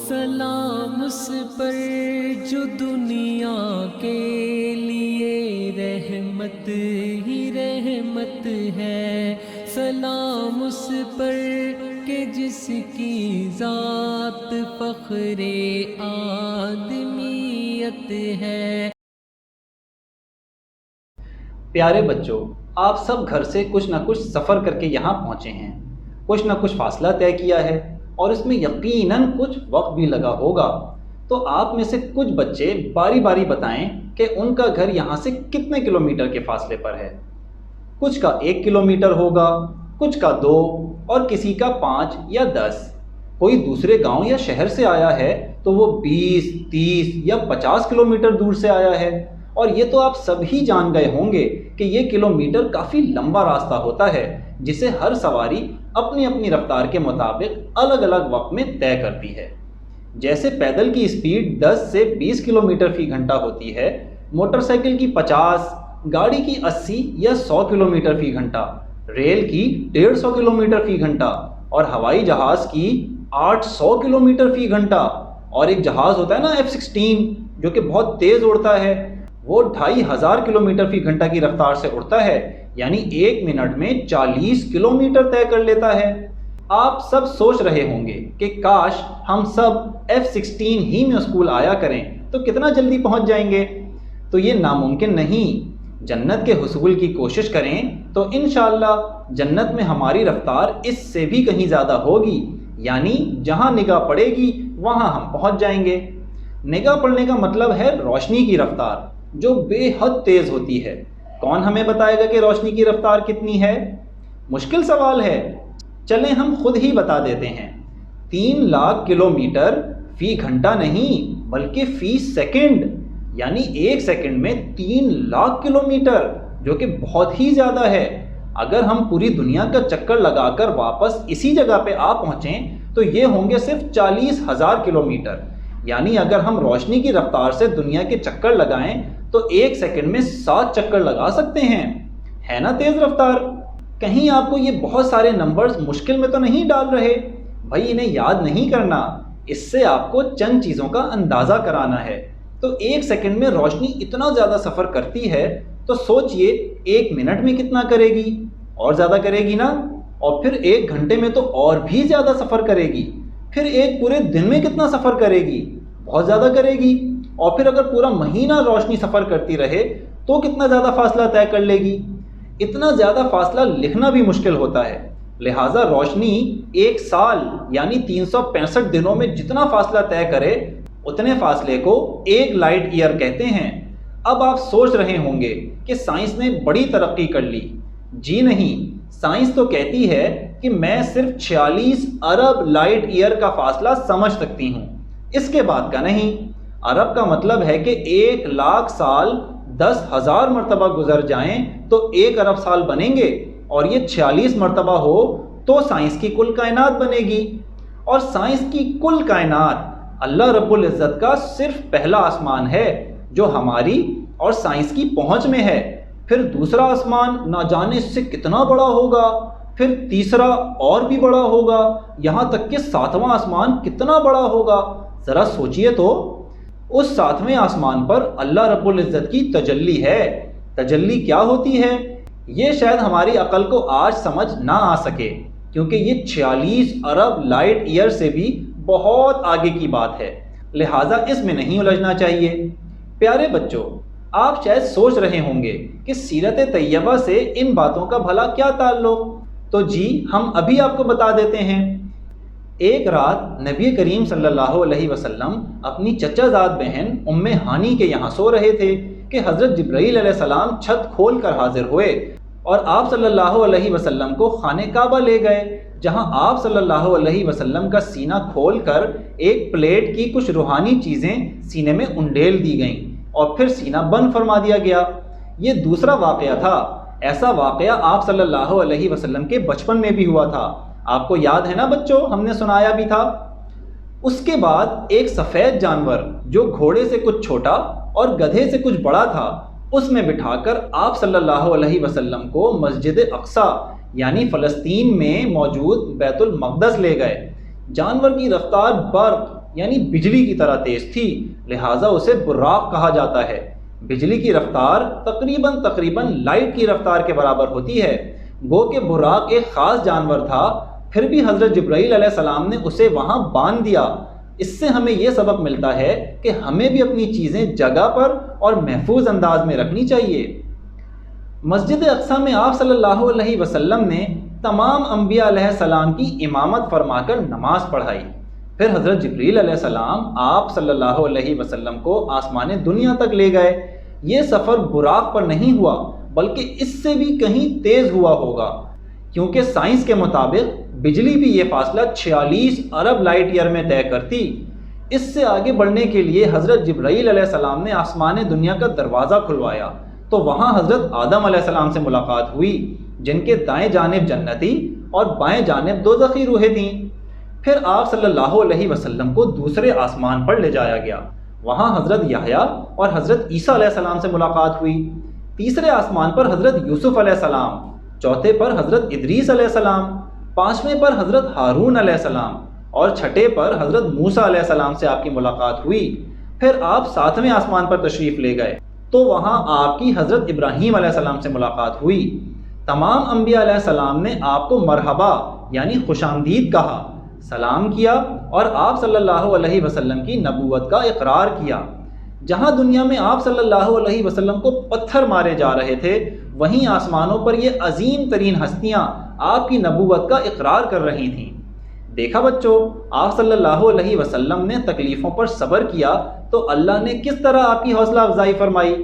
سلام اس پر جو دنیا کے لیے رحمت ہی رحمت ہے، سلام اس پر کہ جس کی ذات فخر آدمیت ہے۔ پیارے بچوں، آپ سب گھر سے کچھ نہ کچھ سفر کر کے یہاں پہنچے ہیں، کچھ نہ کچھ فاصلہ طے کیا ہے اور اس میں یقیناً کچھ وقت بھی لگا ہوگا۔ تو آپ میں سے کچھ بچے باری باری بتائیں کہ ان کا گھر یہاں سے کتنے کلومیٹر کے فاصلے پر ہے۔ کچھ کا 1 کلومیٹر ہوگا، کچھ کا 2 اور کسی کا 5 یا 10۔ کوئی دوسرے گاؤں یا شہر سے آیا ہے تو وہ 20، 30 یا 50 کلومیٹر دور سے آیا ہے۔ اور یہ تو آپ سب ہی جان گئے ہوں گے کہ یہ کلومیٹر کافی لمبا راستہ ہوتا ہے جسے ہر سواری اپنی اپنی رفتار کے مطابق الگ الگ وقت میں طے کرتی ہے۔ جیسے پیدل کی اسپیڈ 10 سے 20 کلومیٹر فی گھنٹہ ہوتی ہے، موٹر سائیکل کی 50، گاڑی کی 80 یا 100 کلومیٹر فی گھنٹہ، ریل کی 150 کلومیٹر فی گھنٹہ اور ہوائی جہاز کی 800 کلومیٹر فی گھنٹہ۔ اور ایک جہاز ہوتا ہے نا F-16 جو کہ بہت تیز اڑتا ہے، وہ 2500 کلومیٹر فی گھنٹہ کی رفتار سے اڑتا ہے، یعنی 1 منٹ میں 40 کلومیٹر طے کر لیتا ہے۔ آپ سب سوچ رہے ہوں گے کہ کاش ہم سب F-16 ہی میں اسکول آیا کریں تو کتنا جلدی پہنچ جائیں گے۔ تو یہ ناممکن نہیں۔ جنت کے حصول کی کوشش کریں تو انشاءاللہ جنت میں ہماری رفتار اس سے بھی کہیں زیادہ ہوگی، یعنی جہاں نگاہ پڑے گی وہاں ہم پہنچ جائیں گے۔ نگاہ پڑنے کا مطلب ہے روشنی کی رفتار جو بے حد تیز ہوتی ہے۔ کون ہمیں بتائے گا کہ روشنی کی رفتار کتنی ہے؟ مشکل سوال ہے، چلیں ہم خود ہی بتا دیتے ہیں۔ 3 لاکھ کلومیٹر فی گھنٹہ نہیں بلکہ فی سیکنڈ، یعنی 1 سیکنڈ میں 3 لاکھ کلومیٹر، جو کہ بہت ہی زیادہ ہے۔ اگر ہم پوری دنیا کا چکر لگا کر واپس اسی جگہ پہ آ پہنچیں تو یہ ہوں گے صرف 40,000 کلومیٹر۔ یعنی اگر ہم روشنی کی رفتار سے دنیا کے چکر لگائیں تو 1 سیکنڈ میں 7 چکر لگا سکتے ہیں۔ ہے نا تیز رفتار؟ کہیں آپ کو یہ بہت سارے نمبرز مشکل میں تو نہیں ڈال رہے؟ بھائی انہیں یاد نہیں کرنا، اس سے آپ کو چند چیزوں کا اندازہ کرانا ہے۔ تو 1 سیکنڈ میں روشنی اتنا زیادہ سفر کرتی ہے تو سوچئے 1 منٹ میں کتنا کرے گی؟ اور زیادہ کرے گی نا؟ اور پھر 1 گھنٹے میں تو اور بھی زیادہ سفر کرے گی۔ پھر ایک پورے دن میں کتنا سفر کرے گی؟ بہت زیادہ کرے گی۔ اور پھر اگر پورا مہینہ روشنی سفر کرتی رہے تو کتنا زیادہ فاصلہ طے کر لے گی؟ اتنا زیادہ فاصلہ لکھنا بھی مشکل ہوتا ہے، لہٰذا روشنی 1 سال یعنی 365 دنوں میں جتنا فاصلہ طے کرے اتنے فاصلے کو 1 لائٹ ایئر کہتے ہیں۔ اب آپ سوچ رہے ہوں گے کہ سائنس نے بڑی ترقی کر لی۔ جی نہیں، سائنس تو کہتی ہے کہ میں صرف 46 ارب لائٹ ایئر کا فاصلہ سمجھ سکتی ہوں، اس کے بعد کا نہیں۔ ارب کا مطلب ہے کہ 1 لاکھ سال 10,000 مرتبہ گزر جائیں تو 1 ارب سال بنیں گے، اور یہ 46 مرتبہ ہو تو سائنس کی کل کائنات بنے گی۔ اور سائنس کی کل کائنات اللہ رب العزت کا صرف پہلا آسمان ہے جو ہماری اور سائنس کی پہنچ میں ہے۔ پھر دوسرا آسمان نہ جانے اس سے کتنا بڑا ہوگا، پھر تیسرا اور بھی بڑا ہوگا، یہاں تک کہ 7واں آسمان کتنا بڑا ہوگا۔ ذرا سوچئے تو، اس 7ویں آسمان پر اللہ رب العزت کی تجلی ہے۔ تجلی کیا ہوتی ہے یہ شاید ہماری عقل کو آج سمجھ نہ آ سکے، کیونکہ یہ 46 ارب لائٹ ایئر سے بھی بہت آگے کی بات ہے، لہٰذا اس میں نہیں الجھنا چاہیے۔ پیارے بچوں، آپ شاید سوچ رہے ہوں گے کہ سیرت طیبہ سے ان باتوں کا بھلا کیا تعلق؟ تو جی ہم ابھی آپ کو بتا دیتے ہیں۔ ایک رات نبی کریم صلی اللہ علیہ وسلم اپنی چچا زاد بہن ام ہانی کے یہاں سو رہے تھے کہ حضرت جبرائیل علیہ السلام چھت کھول کر حاضر ہوئے اور آپ صلی اللہ علیہ وسلم کو خانہ کعبہ لے گئے، جہاں آپ صلی اللہ علیہ وسلم کا سینہ کھول کر ایک پلیٹ کی کچھ روحانی چیزیں سینے میں انڈیل دی گئیں اور پھر سینہ بند فرما دیا گیا۔ یہ دوسرا واقعہ تھا۔ ایسا واقعہ آپ صلی اللہ علیہ وسلم کے بچپن میں بھی ہوا تھا، آپ کو یاد ہے نا بچوں، ہم نے سنایا بھی تھا۔ اس کے بعد ایک سفید جانور جو گھوڑے سے کچھ چھوٹا اور گدھے سے کچھ بڑا تھا، اس میں بٹھا کر آپ صلی اللہ علیہ وسلم کو مسجد اقصی یعنی فلسطین میں موجود بیت المقدس لے گئے۔ جانور کی رفتار برق یعنی بجلی کی طرح تیز تھی، لہٰذا اسے براق کہا جاتا ہے۔ بجلی کی رفتار تقریباً لائٹ کی رفتار کے برابر ہوتی ہے۔ گو کہ براق ایک خاص جانور تھا، پھر بھی حضرت جبرائیل علیہ السلام نے اسے وہاں باندھ دیا۔ اس سے ہمیں یہ سبق ملتا ہے کہ ہمیں بھی اپنی چیزیں جگہ پر اور محفوظ انداز میں رکھنی چاہیے۔ مسجد اقصیٰ میں آپ صلی اللہ علیہ وسلم نے تمام انبیاء علیہ السلام کی امامت فرما کر نماز پڑھائی۔ پھر حضرت جبرائیل علیہ السلام آپ صلی اللہ علیہ وسلم کو آسمان دنیا تک لے گئے۔ یہ سفر براق پر نہیں ہوا بلکہ اس سے بھی کہیں تیز ہوا ہوگا، کیونکہ سائنس کے مطابق بجلی بھی یہ فاصلہ 46 ارب لائٹ ایئر میں طے کرتی۔ اس سے آگے بڑھنے کے لیے حضرت جبرائیل علیہ السلام نے آسمان دنیا کا دروازہ کھلوایا تو وہاں حضرت آدم علیہ السلام سے ملاقات ہوئی، جن کے دائیں جانب جنتی اور بائیں جانب دوزخی روحیں تھیں۔ پھر آپ صلی اللہ علیہ وسلم کو دوسرے آسمان پر لے جایا گیا، وہاں حضرت یحییٰ اور حضرت عیسیٰ علیہ السلام سے ملاقات ہوئی۔ تیسرے آسمان پر حضرت یوسف علیہ السلام، چوتھے پر حضرت ادریس علیہ السلام، پانچویں پر حضرت ہارون علیہ السلام اور چھٹے پر حضرت موسیٰ علیہ السلام سے آپ کی ملاقات ہوئی۔ پھر آپ ساتویں آسمان پر تشریف لے گئے تو وہاں آپ کی حضرت ابراہیم علیہ السلام سے ملاقات ہوئی۔ تمام انبیاء علیہ السلام نے آپ کو مرحبا یعنی خوش آمدید کہا، سلام کیا اور آپ صلی اللہ علیہ وسلم کی نبوت کا اقرار کیا۔ جہاں دنیا میں آپ صلی اللہ علیہ وسلم کو پتھر مارے جا رہے تھے، وہیں آسمانوں پر یہ عظیم ترین ہستیاں آپ کی نبوت کا اقرار کر رہی تھیں۔ دیکھا بچوں، آپ صلی اللہ علیہ وسلم نے تکلیفوں پر صبر کیا تو اللہ نے کس طرح آپ کی حوصلہ افزائی فرمائی۔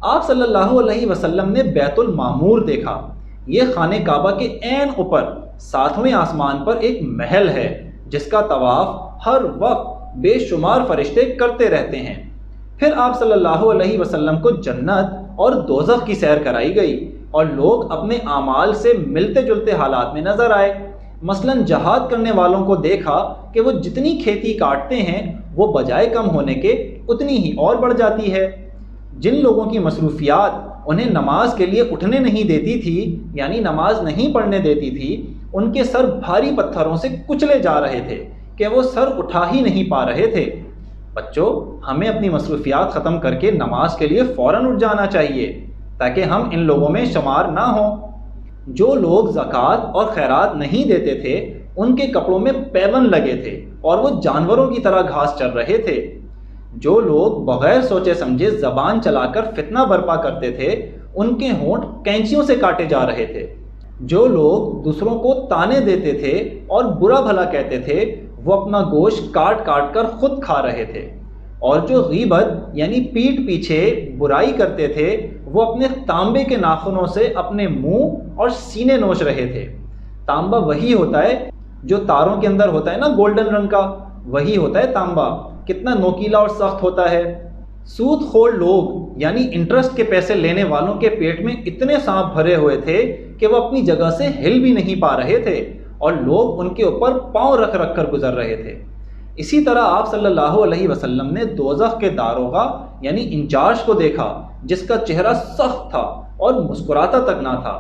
آپ صلی اللہ علیہ وسلم نے بیت المعمور دیکھا۔ یہ خانہ کعبہ کے عین اوپر 7ویں آسمان پر ایک محل ہے جس کا طواف ہر وقت بے شمار فرشتے کرتے رہتے ہیں۔ پھر آپ صلی اللہ علیہ وسلم کو جنت اور دوزخ کی سیر کرائی گئی اور لوگ اپنے اعمال سے ملتے جلتے حالات میں نظر آئے۔ مثلاً جہاد کرنے والوں کو دیکھا کہ وہ جتنی کھیتی کاٹتے ہیں وہ بجائے کم ہونے کے اتنی ہی اور بڑھ جاتی ہے۔ جن لوگوں کی مصروفیات انہیں نماز کے لیے اٹھنے نہیں دیتی تھی، یعنی نماز نہیں پڑھنے دیتی تھی، ان کے سر بھاری پتھروں سے کچلے جا رہے تھے کہ وہ سر اٹھا ہی نہیں پا رہے تھے۔ بچوں، ہمیں اپنی مصروفیات ختم کر کے نماز کے لیے فوراً اٹھ جانا چاہیے تاکہ ہم ان لوگوں میں شمار نہ ہوں۔ جو لوگ زکوٰۃ اور خیرات نہیں دیتے تھے ان کے کپڑوں میں پیون لگے تھے اور وہ جانوروں کی طرح گھاس چر رہے تھے۔ جو لوگ بغیر سوچے سمجھے زبان چلا کر فتنہ برپا کرتے تھے ان کے ہونٹ کینچیوں سے کاٹے جا رہے تھے۔ جو لوگ دوسروں کو تانے دیتے تھے اور برا بھلا کہتے تھے وہ اپنا گوشت کاٹ کاٹ کر خود کھا رہے تھے۔ اور جو غیبت یعنی پیٹھ پیچھے برائی کرتے تھے وہ اپنے تانبے کے ناخنوں سے اپنے منہ اور سینے نوچ رہے تھے۔ تانبا وہی ہوتا ہے جو تاروں کے اندر ہوتا ہے نا، گولڈن رنگ کا، وہی ہوتا ہے تانبا۔ کتنا نوکیلا اور سخت ہوتا ہے۔ سود خور لوگ یعنی انٹرسٹ کے پیسے لینے والوں کے پیٹ میں اتنے سانپ بھرے ہوئے تھے کہ وہ اپنی جگہ سے ہل بھی نہیں پا رہے تھے اور لوگ ان کے اوپر پاؤں رکھ رکھ کر گزر رہے تھے۔ اسی طرح آپ صلی اللہ علیہ وسلم نے دوزخ کے داروغہ یعنی انچارج کو دیکھا جس کا چہرہ سخت تھا اور مسکراتا تک نہ تھا۔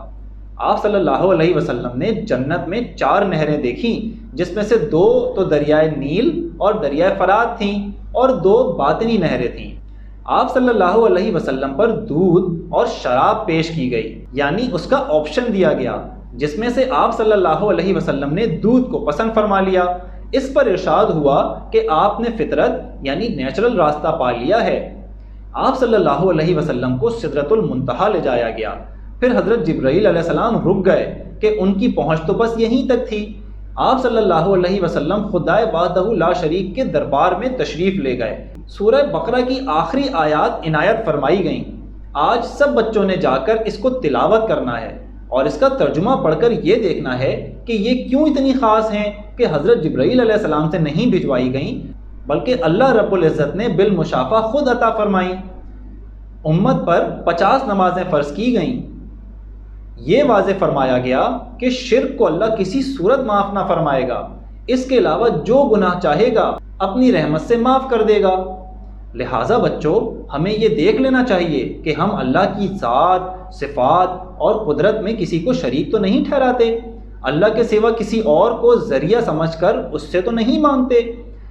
آپ صلی اللہ علیہ وسلم نے جنت میں 4 نہریں دیکھیں جس میں سے 2 تو دریائے نیل اور دریائے فرات تھیں اور 2 باطنی نہریں تھیں۔ آپ صلی اللہ علیہ وسلم پر دودھ اور شراب پیش کی گئی، یعنی اس کا آپشن دیا گیا، جس میں سے آپ صلی اللہ علیہ وسلم نے دودھ کو پسند فرما لیا۔ اس پر ارشاد ہوا کہ آپ نے فطرت یعنی نیچرل راستہ پا لیا ہے۔ آپ صلی اللہ علیہ وسلم کو سدرۃ المنتہا لے جایا گیا۔ پھر حضرت جبرائیل علیہ السلام رک گئے کہ ان کی پہنچ تو بس یہیں تک تھی۔ آپ صلی اللہ علیہ وسلم خدائے وحدہ لا شریک کے دربار میں تشریف لے گئے۔ سورہ بقرہ کی آخری آیات عنایت فرمائی گئیں۔ آج سب بچوں نے جا کر اس کو تلاوت کرنا ہے اور اس کا ترجمہ پڑھ کر یہ دیکھنا ہے کہ یہ کیوں اتنی خاص ہیں کہ حضرت جبرائیل علیہ السلام سے نہیں بھجوائی گئیں بلکہ اللہ رب العزت نے بالمشافہ خود عطا فرمائیں۔ امت پر 50 نمازیں فرض کی گئیں۔ یہ واضح فرمایا گیا کہ شرک کو اللہ کسی صورت معاف نہ فرمائے گا، اس کے علاوہ جو گناہ چاہے گا اپنی رحمت سے معاف کر دے گا۔ لہٰذا بچوں، ہمیں یہ دیکھ لینا چاہیے کہ ہم اللہ کی ذات، صفات اور قدرت میں کسی کو شریک تو نہیں ٹھہراتے، اللہ کے سوا کسی اور کو ذریعہ سمجھ کر اس سے تو نہیں مانگتے۔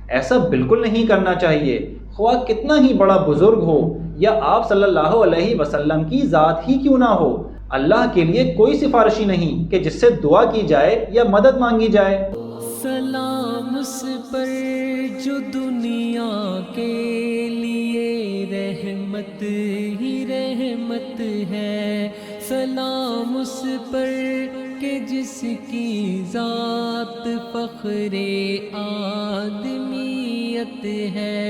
ایسا بالکل نہیں کرنا چاہیے، خواہ کتنا ہی بڑا بزرگ ہو یا آپ صلی اللہ علیہ وسلم کی ذات ہی کیوں نہ ہو۔ اللہ کے لیے کوئی سفارشی نہیں کہ جس سے دعا کی جائے یا مدد مانگی جائے۔ سلام اس پر جو دنیا کے لیے رحمت ہی رحمت ہے، سلام اس پر کہ جس کی ذات فخر آدمیت ہے۔